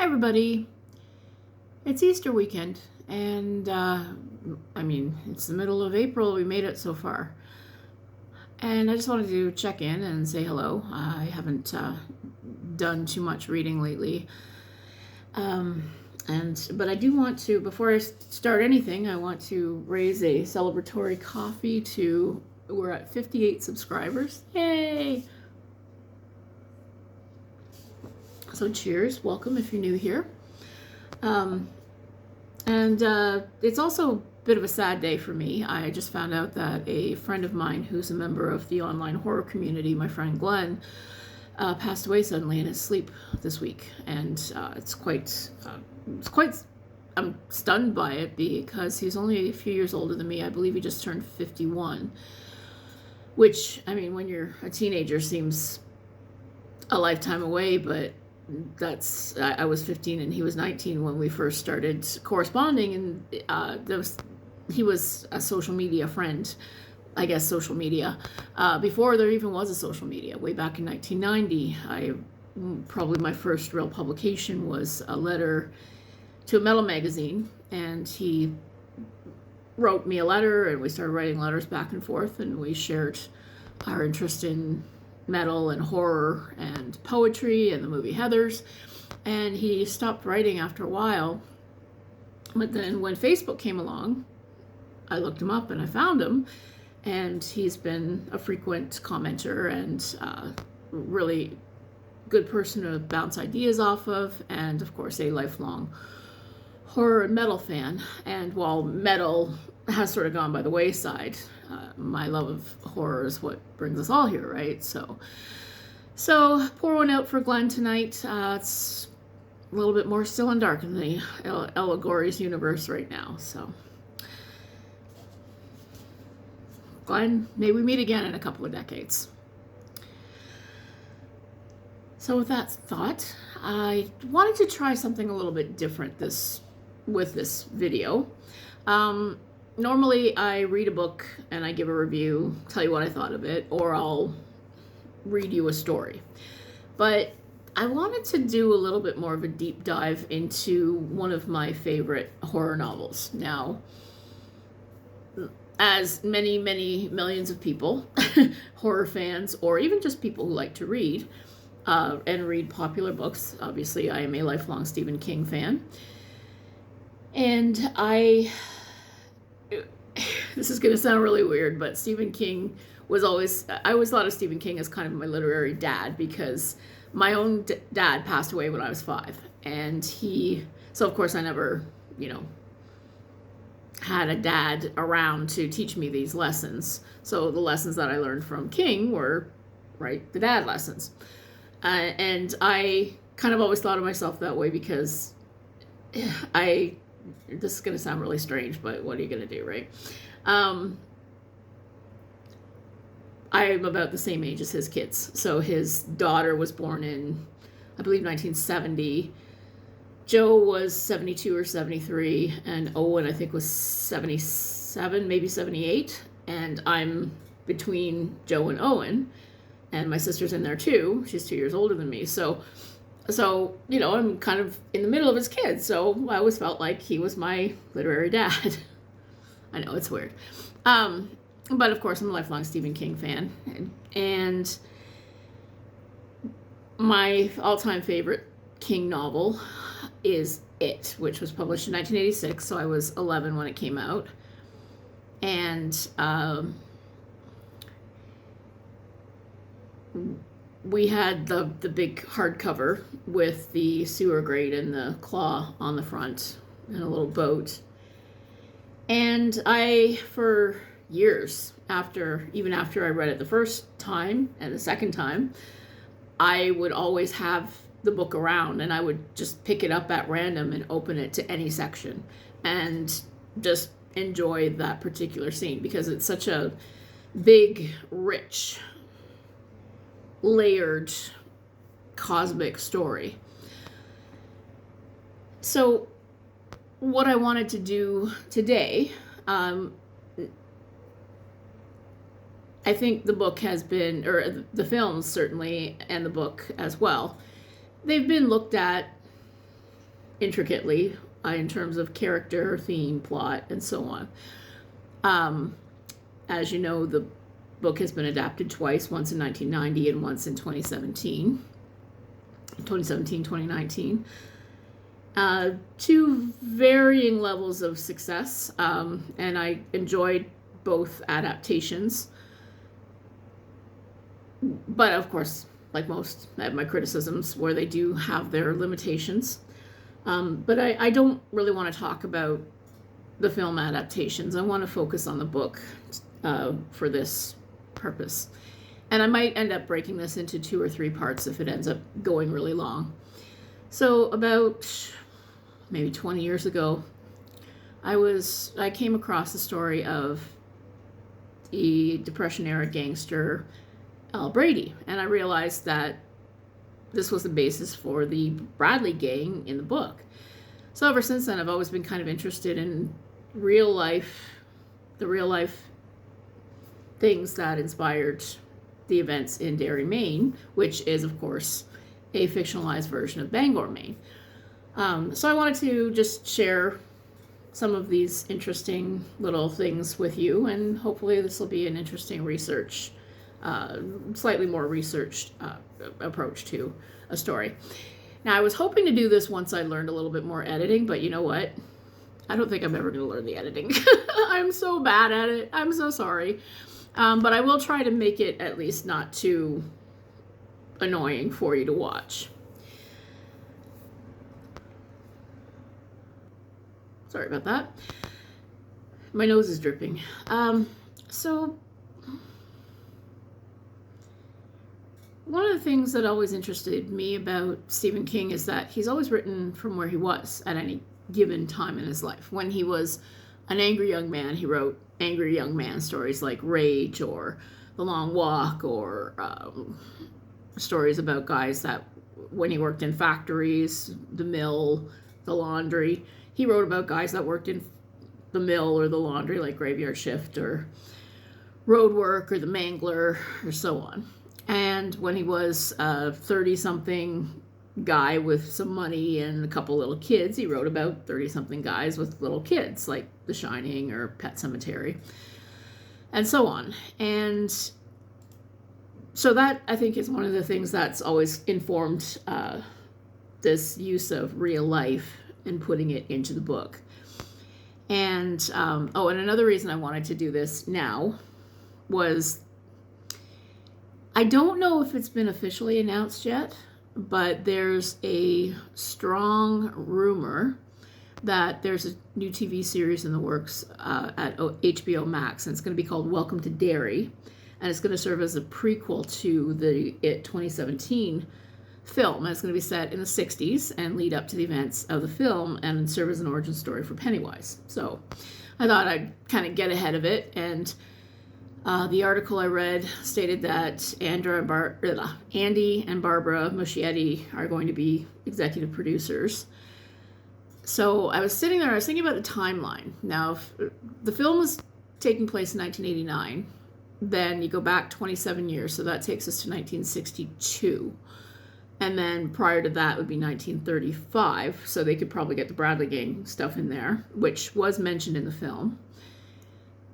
Hi everybody, it's Easter weekend and it's the middle of April. We made it so far and I just wanted to check in and say hello. I haven't done too much reading lately, but I do want to, before I start anything, I want to raise a celebratory coffee we're at 58 subscribers. Yay! So cheers, welcome if you're new here. It's also a bit of a sad day for me. I just found out that a friend of mine who's a member of the online horror community, my friend Glenn, passed away suddenly in his sleep this week. And I'm stunned by it because he's only a few years older than me. I believe he just turned 51, which, I mean, when you're a teenager seems a lifetime away, but I was 15 and he was 19 when we first started corresponding, and he was a social media friend, I guess, social media, before there even was a social media. Way back in 1990, probably my first real publication was a letter to a Mellon magazine, and he wrote me a letter, and we started writing letters back and forth, and we shared our interest in metal and horror and poetry and the movie Heathers. And he stopped writing after a while, but then when Facebook came along, I looked him up and I found him, and he's been a frequent commenter and really good person to bounce ideas off of, and of course a lifelong horror and metal fan. And while metal has sort of gone by the wayside, my love of horror is what brings us all here, right? So pour one out for Glenn tonight. It's a little bit more still and dark in the Allegories universe right now. So Glenn, may we meet again in a couple of decades. So with that thought, I wanted to try something a little bit different with this video. Normally I read a book and I give a review, tell you what I thought of it, or I'll read you a story. But I wanted to do a little bit more of a deep dive into one of my favorite horror novels. Now, as many millions of people, horror fans, or even just people who like to read and read popular books, obviously I am a lifelong Stephen King fan. And this is going to sound really weird, but Stephen King I always thought of Stephen King as kind of my literary dad, because my own dad passed away when I was 5. And so of course I never, had a dad around to teach me these lessons. So the lessons that I learned from King were, the dad lessons. And I kind of always thought of myself that way because this is going to sound really strange, but what are you going to do, right? I'm about the same age as his kids. So his daughter was born in, I believe, 1970. Joe was 72 or 73, and Owen, I think, was 77, maybe 78. And I'm between Joe and Owen, and my sister's in there too. She's 2 years older than me. So I'm kind of in the middle of his kids, so I always felt like he was my literary dad. I know, it's weird. But of course, I'm a lifelong Stephen King fan. And my all-time favorite King novel is It, which was published in 1986, so I was 11 when it came out. And we had the big hardcover with the sewer grate and the claw on the front and a little boat. And for years even after I read it the first time and the second time, I would always have the book around, and I would just pick it up at random and open it to any section and just enjoy that particular scene, because it's such a big, rich, layered, cosmic story. So what I wanted to do today, I think the book has been, or the films certainly, and the book as well, they've been looked at intricately in terms of character, theme, plot, and so on. As you know, the book has been adapted twice, once in 1990 and once in 2017, 2019. Two varying levels of success, and I enjoyed both adaptations. But of course, like most, I have my criticisms where they do have their limitations. But I don't really want to talk about the film adaptations. I want to focus on the book for this purpose. And I might end up breaking this into 2 or 3 parts if it ends up going really long. So about maybe 20 years ago, I came across the story of the Depression-era gangster Al Brady, and I realized that this was the basis for the Bradley gang in the book. So ever since then, I've always been kind of interested in the real life things that inspired the events in Derry, Maine, which is, of course, a fictionalized version of Bangor, Maine. So I wanted to just share some of these interesting little things with you, and hopefully this will be an interesting research, slightly more researched approach to a story. Now, I was hoping to do this once I learned a little bit more editing, but you know what? I don't think I'm ever going to learn the editing. I'm so bad at it. I'm so sorry. But I will try to make it at least not too annoying for you to watch. Sorry about that. My nose is dripping. So one of the things that always interested me about Stephen King is that he's always written from where he was at any given time in his life. When he was an angry young man, he wrote angry young man stories like Rage or The Long Walk, or stories about guys that when he worked in factories, the mill, the laundry, he wrote about guys that worked in the mill or the laundry, like Graveyard Shift or road work or the mangler or so on. And when he was a 30-something guy with some money and a couple little kids, he wrote about 30-something guys with little kids, like The Shining or Pet Sematary, and so on. And so that, I think, is one of the things that's always informed this use of real life and putting it into the book. And, and another reason I wanted to do this now was, I don't know if it's been officially announced yet, but there's a strong rumor that there's a new TV series in the works at HBO Max, and it's going to be called Welcome to Derry, and it's going to serve as a prequel to the It 2017 film, and it's going to be set in the 60s and lead up to the events of the film and serve as an origin story for Pennywise. So I thought I'd kind of get ahead of it, and the article I read stated that Andy and Barbara Muschietti are going to be executive producers. So I was sitting there, I was thinking about the timeline. Now, if the film was taking place in 1989, then you go back 27 years, so that takes us to 1962. And then prior to that would be 1935, so they could probably get the Bradley Gang stuff in there, which was mentioned in the film.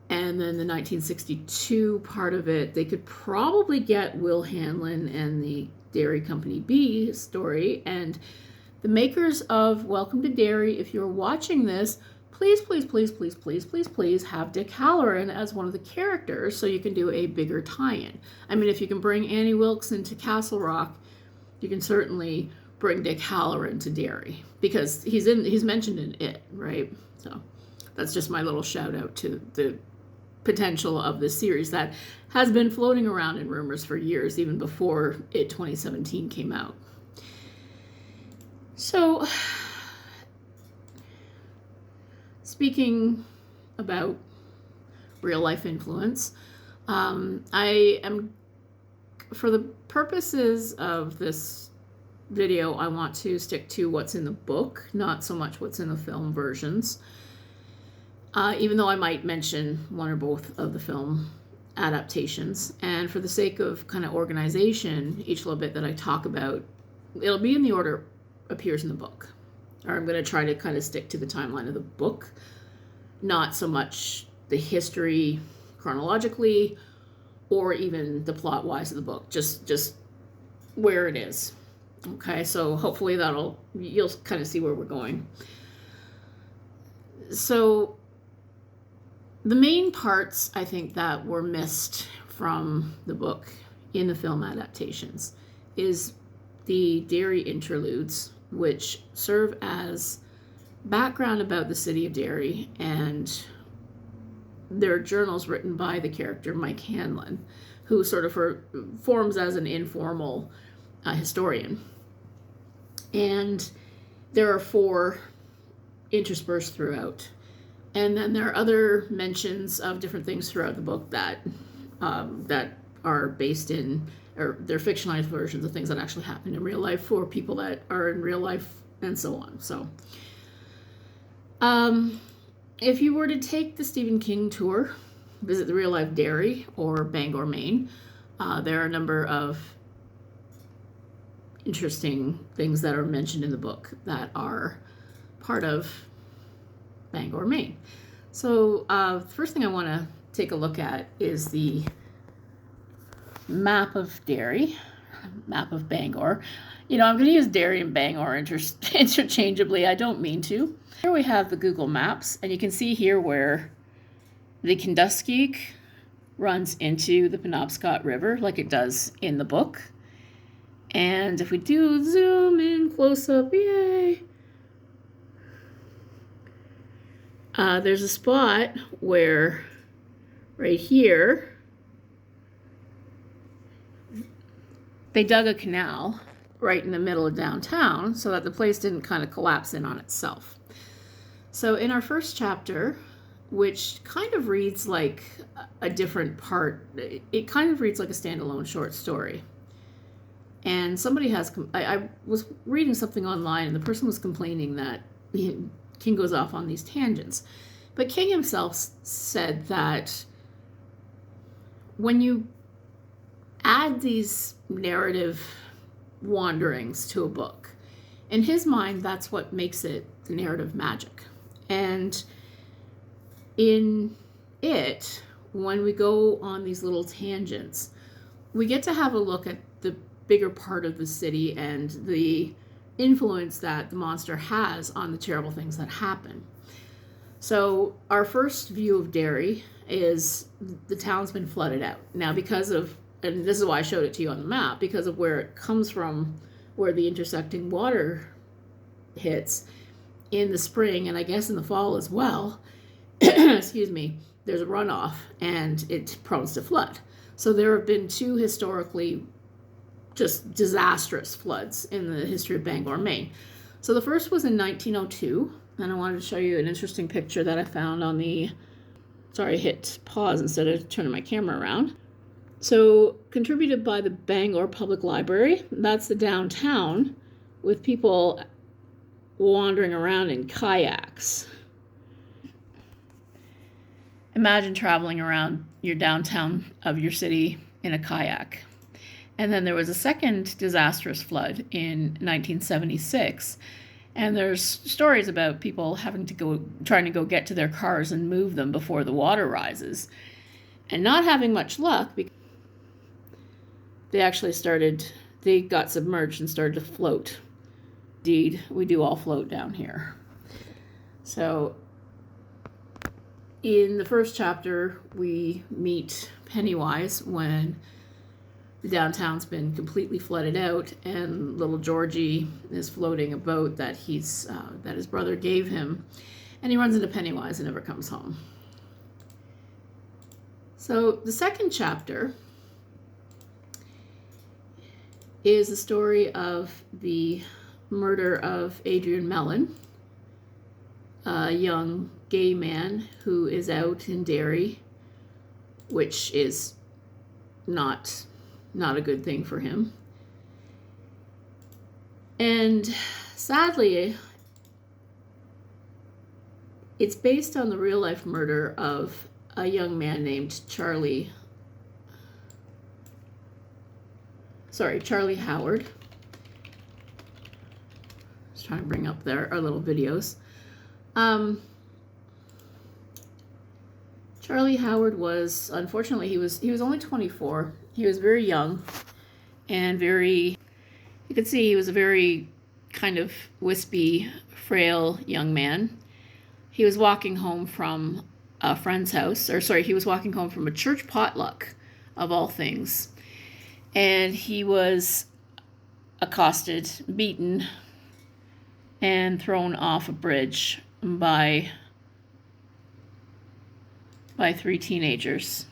And then the 1962 part of it, they could probably get Will Hanlon and the Dairy Company B story. And the makers of Welcome to Derry, if you're watching this, please, please, please, please, please, please, please have Dick Halloran as one of the characters so you can do a bigger tie-in. I mean, if you can bring Annie Wilkes into Castle Rock, you can certainly bring Dick Halloran to Derry, because he's mentioned in it, right? So that's just my little shout out to the potential of this series that has been floating around in rumors for years, even before It 2017 came out. So, speaking about real life influence, I am, for the purposes of this video, I want to stick to what's in the book, not so much what's in the film versions. Even though I might mention one or both of the film adaptations. And for the sake of kind of organization, each little bit that I talk about, it'll be in the order it appears in the book. or I'm going to try to kind of stick to the timeline of the book, not so much the history chronologically or even the plot wise of the book, just where it is. Okay, so hopefully you'll kind of see where we're going. So the main parts, I think, that were missed from the book in the film adaptations is the Derry interludes, which serve as background about the city of Derry, and they're journals written by the character Mike Hanlon, who sort of forms as an informal historian. And there are 4 interspersed throughout. And then there are other mentions of different things throughout the book that are based in, or they're fictionalized versions of things that actually happened in real life for people that are in real life, and so on. So, if you were to take the Stephen King tour, visit the real life Derry or Bangor, Maine, there are a number of interesting things that are mentioned in the book that are part of Bangor, Maine. So the first thing I want to take a look at is the map of Derry, map of Bangor. You know, I'm going to use Derry and Bangor interchangeably. I don't mean to. Here we have the Google Maps, and you can see here where the Kenduskeag runs into the Penobscot River like it does in the book. And if we do zoom in close up, yay! There's a spot where, right here, they dug a canal right in the middle of downtown so that the place didn't kind of collapse in on itself. So in our first chapter, which kind of reads like a different part, it kind of reads like a standalone short story. And somebody I was reading something online, and the person was complaining that King goes off on these tangents. But King himself said that when you add these narrative wanderings to a book, in his mind, that's what makes it the narrative magic. And in it, when we go on these little tangents, we get to have a look at the bigger part of the city and the influence that the monster has on the terrible things that happen. So our first view of Derry is the town's been flooded out. Now because of, and this is why I showed it to you on the map, because of where it comes from, where the intersecting water hits in the spring, and I guess in the fall as well, excuse me, there's a runoff and it's prone to flood. So there have been 2 historically just disastrous floods in the history of Bangor, Maine. So the first was in 1902, and I wanted to show you an interesting picture that I found on the, sorry, I hit pause instead of turning my camera around. So contributed by the Bangor Public Library. That's the downtown with people wandering around in kayaks. Imagine traveling around your downtown of your city in a kayak. And then there was a second disastrous flood in 1976. And there's stories about people trying to go get to their cars and move them before the water rises. And not having much luck, because they got submerged and started to float. Indeed, we do all float down here. So in the first chapter, we meet Pennywise when the downtown's been completely flooded out, and little Georgie is floating a boat that that his brother gave him, and he runs into Pennywise and never comes home. So the second chapter is the story of the murder of Adrian Mellon, a young gay man who is out in Derry, which is not a good thing for him. And sadly, it's based on the real life murder of a young man named Charlie Howard. trying to bring up our little videos. Charlie Howard was, unfortunately, he was only 24. He was very young and very, you could see he was a very kind of wispy, frail young man. He was walking home from a friend's house, or sorry, he was walking home from a church potluck, of all things. And he was accosted, beaten, and thrown off a bridge by 3 teenagers.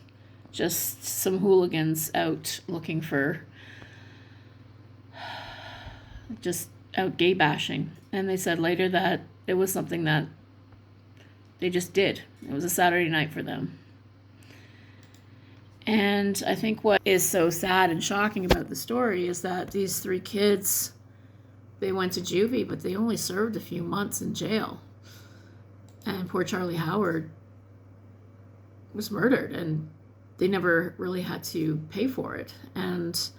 Just some hooligans out looking for, just out gay bashing. And they said later that it was something that they just did. It was a Saturday night for them. And I think what is so sad and shocking about the story is that these 3 kids, they went to juvie, but they only served a few months in jail. And poor Charlie Howard was murdered, and they never really had to pay for it. And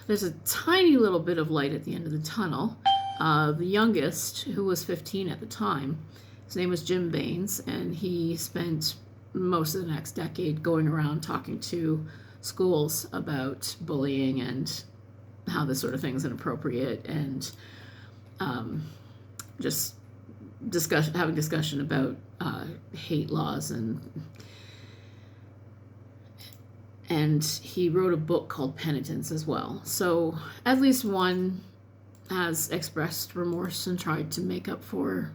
there's a tiny little bit of light at the end of the tunnel. The youngest, who was 15 at the time, his name was Jim Baines, and he spent most of the next decade going around talking to schools about bullying and how this sort of thing is inappropriate, and just having discussion about hate laws, and he wrote a book called Penitence as well. So at least one has expressed remorse and tried to make up for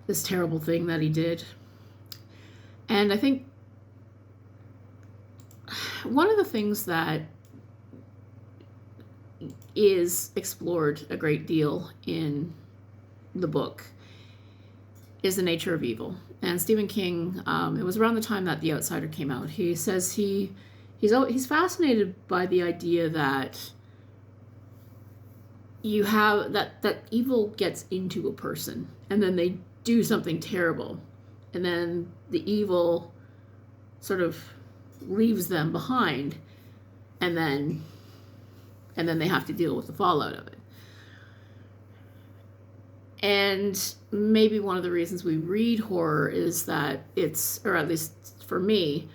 this terrible thing that he did. And I think one of the things that is explored a great deal in the book is the nature of evil. And Stephen King, it was around the time that The Outsider came out, he says he's fascinated by the idea that you have that evil gets into a person, and then they do something terrible, and then the evil sort of leaves them behind, and then they have to deal with the fallout of it. And maybe one of the reasons we read horror is that it's, or at least for me,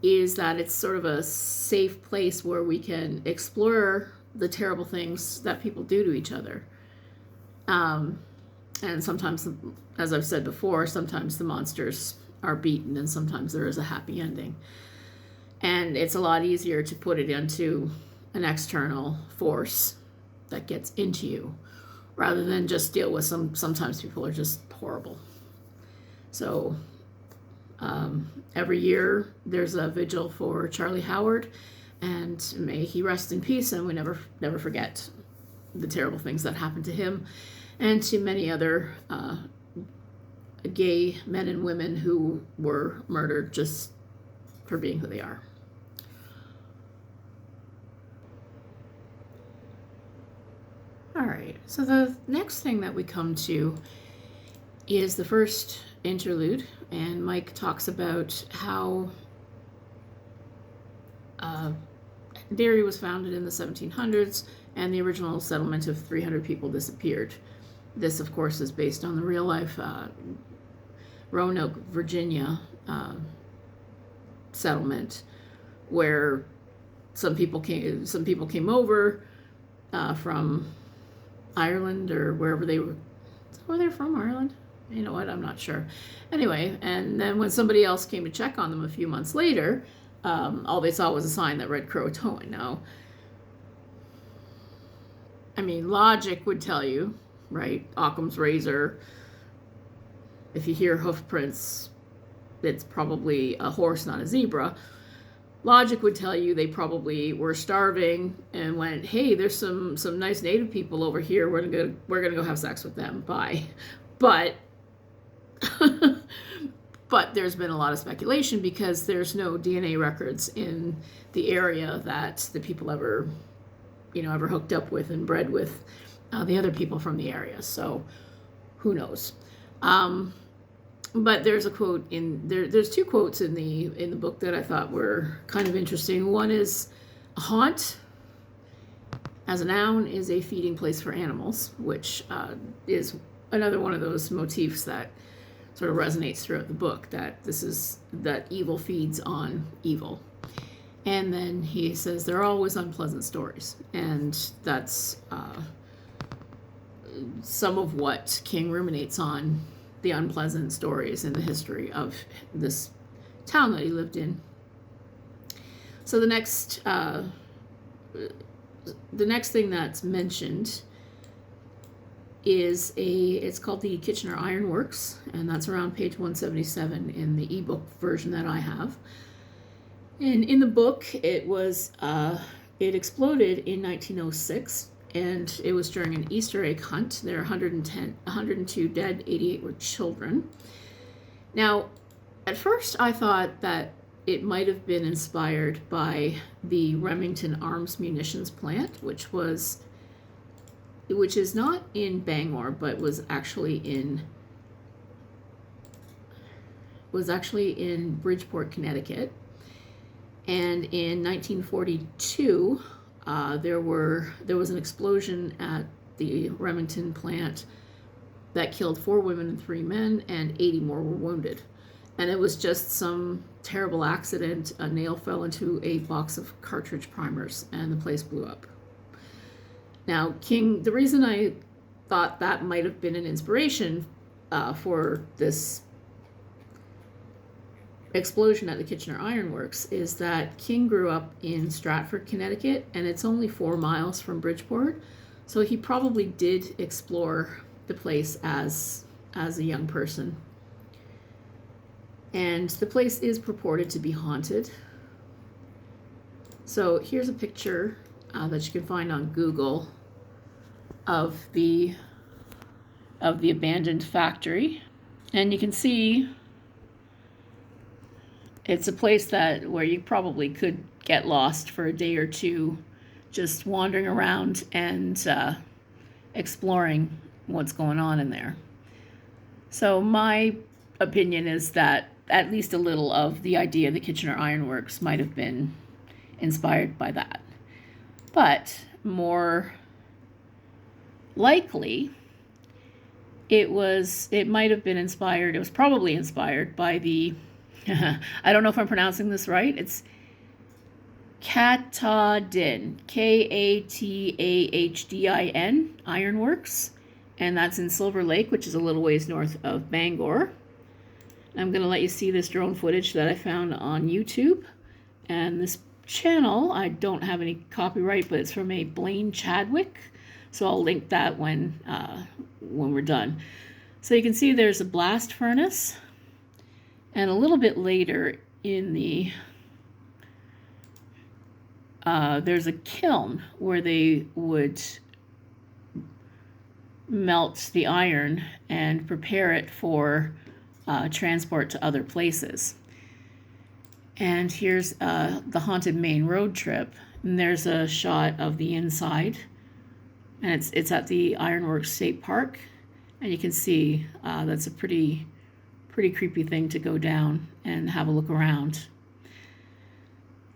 is that it's sort of a safe place where we can explore the terrible things that people do to each other. And sometimes, as I've said before, sometimes the monsters are beaten and sometimes there is a happy ending. And it's a lot easier to put it into an external force that gets into you rather than just deal with sometimes people are just horrible. So every year there's a vigil for Charlie Howard, and may he rest in peace, and we never forget the terrible things that happened to him and to many other gay men and women who were murdered just for being who they are. All right, so the next thing that we come to is the first interlude, and Mike talks about how Derry was founded in the 1700s, and the original settlement of 300 people disappeared. This, of course, is based on the real-life Roanoke, Virginia settlement, where some people came over from Ireland or wherever they were. Were they from Ireland? You know what? I'm not sure. Anyway, and then when somebody else came to check on them a few months later, all they saw was a sign that read Croatoan. Now, I mean, logic would tell you, right? Occam's razor. If you hear hoof prints, it's probably a horse, not a zebra. Logic would tell you they probably were starving and went, hey, there's some nice native people over here. We're gonna go have sex with them. Bye. But but there's been a lot of speculation because there's no DNA records in the area that the people ever hooked up with and bred with the other people from the area. So who knows? But there's a quote in there. There's 2 quotes in the book that I thought were kind of interesting. One is a haunt, as a noun is a feeding place for animals, which is another one of those motifs that sort of resonates throughout the book, that evil feeds on evil. And then he says there are always unpleasant stories, and that's some of what King ruminates on, the unpleasant stories in the history of this town that he lived in. So the next thing that's mentioned is it's called the Kitchener Iron Works, and that's around page 177 in the ebook version that I have. And in the book, it exploded in 1906, and it was during an Easter egg hunt. There are 102 dead, 88 were children. Now, at first I thought that it might have been inspired by the Remington Arms Munitions plant, which is not in Bangor, but was actually in Bridgeport, Connecticut. And in 1942, there was an explosion at the Remington plant that killed 4 women and 3 men, and 80 more were wounded. And it was just some terrible accident. A nail fell into a box of cartridge primers, and the place blew up. Now, King, the reason I thought that might have been an inspiration for this explosion at the Kitchener Iron Works is that King grew up in Stratford, Connecticut, and it's only 4 miles from Bridgeport. So he probably did explore the place as a young person. And the place is purported to be haunted. So here's a picture that you can find on Google of the abandoned factory. And you can see it's a place where you probably could get lost for a day or two, just wandering around and exploring what's going on in there. So my opinion is that at least a little of the idea of the Kitchener Iron Works might have been inspired by that. But more likely, it was probably inspired by the I don't know if I'm pronouncing this right. It's Katahdin, Katahdin Ironworks, and that's in Silver Lake, which is a little ways north of Bangor. I'm going to let you see this drone footage that I found on YouTube. And this channel, I don't have any copyright, but it's from a Blaine Chadwick. So I'll link that when we're done. So you can see there's a blast furnace. And a little bit later in there's a kiln where they would melt the iron and prepare it for transport to other places. And here's the haunted main road trip. And there's a shot of the inside. And it's at the Ironworks State Park. And you can see that's a pretty creepy thing to go down and have a look around.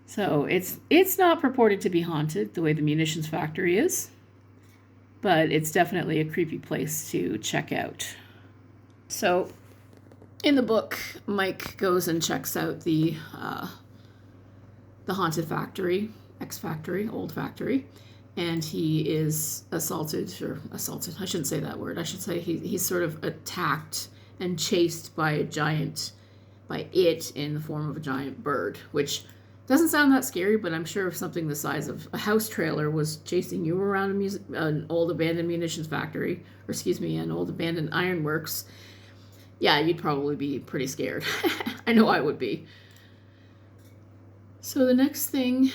So it's not purported to be haunted the way the munitions factory is, but it's definitely a creepy place to check out. So in the book, Mike goes and checks out the haunted factory, ex-factory, old factory, and he is assaulted. I shouldn't say that word. I should say he's sort of attacked and chased by it in the form of a giant bird, which doesn't sound that scary, but I'm sure if something the size of a house trailer was chasing you around an old abandoned munitions factory, an old abandoned ironworks, yeah, you'd probably be pretty scared. I know I would be. So the next thing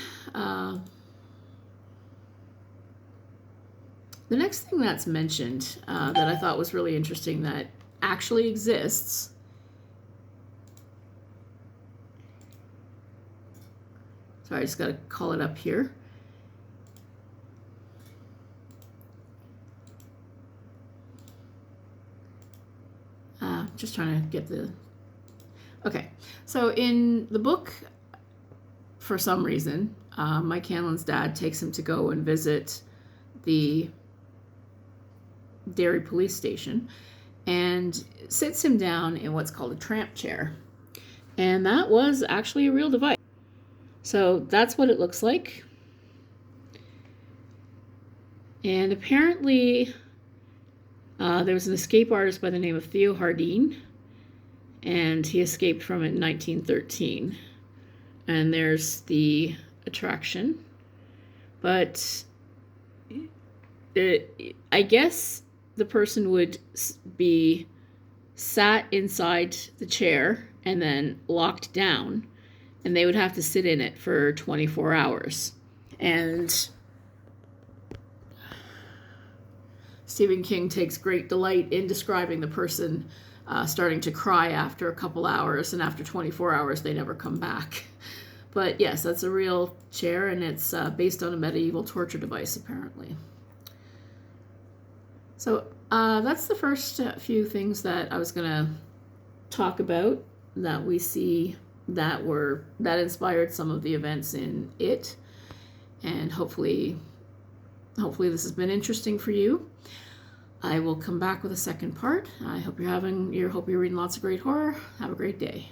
that's mentioned that I thought was really interesting that actually exists sorry, I just got to call it up here. Just trying to get okay, so in the book, for some reason, Mike Hanlon's dad takes him to go and visit the Derry police station and sits him down in what's called a tramp chair. And that was actually a real device. So that's what it looks like. And apparently there was an escape artist by the name of Theo Hardeen, and he escaped from it in 1913. And there's the attraction. But I guess the person would be sat inside the chair and then locked down, and they would have to sit in it for 24 hours. And Stephen King takes great delight in describing the person starting to cry after a couple hours, and after 24 hours they never come back. But yes, that's a real chair, and it's based on a medieval torture device, apparently. So that's the first few things that I was going to talk about that we see that inspired some of the events in it. And hopefully this has been interesting for you. I will come back with a second part. I hope you're reading lots of great horror. Have a great day.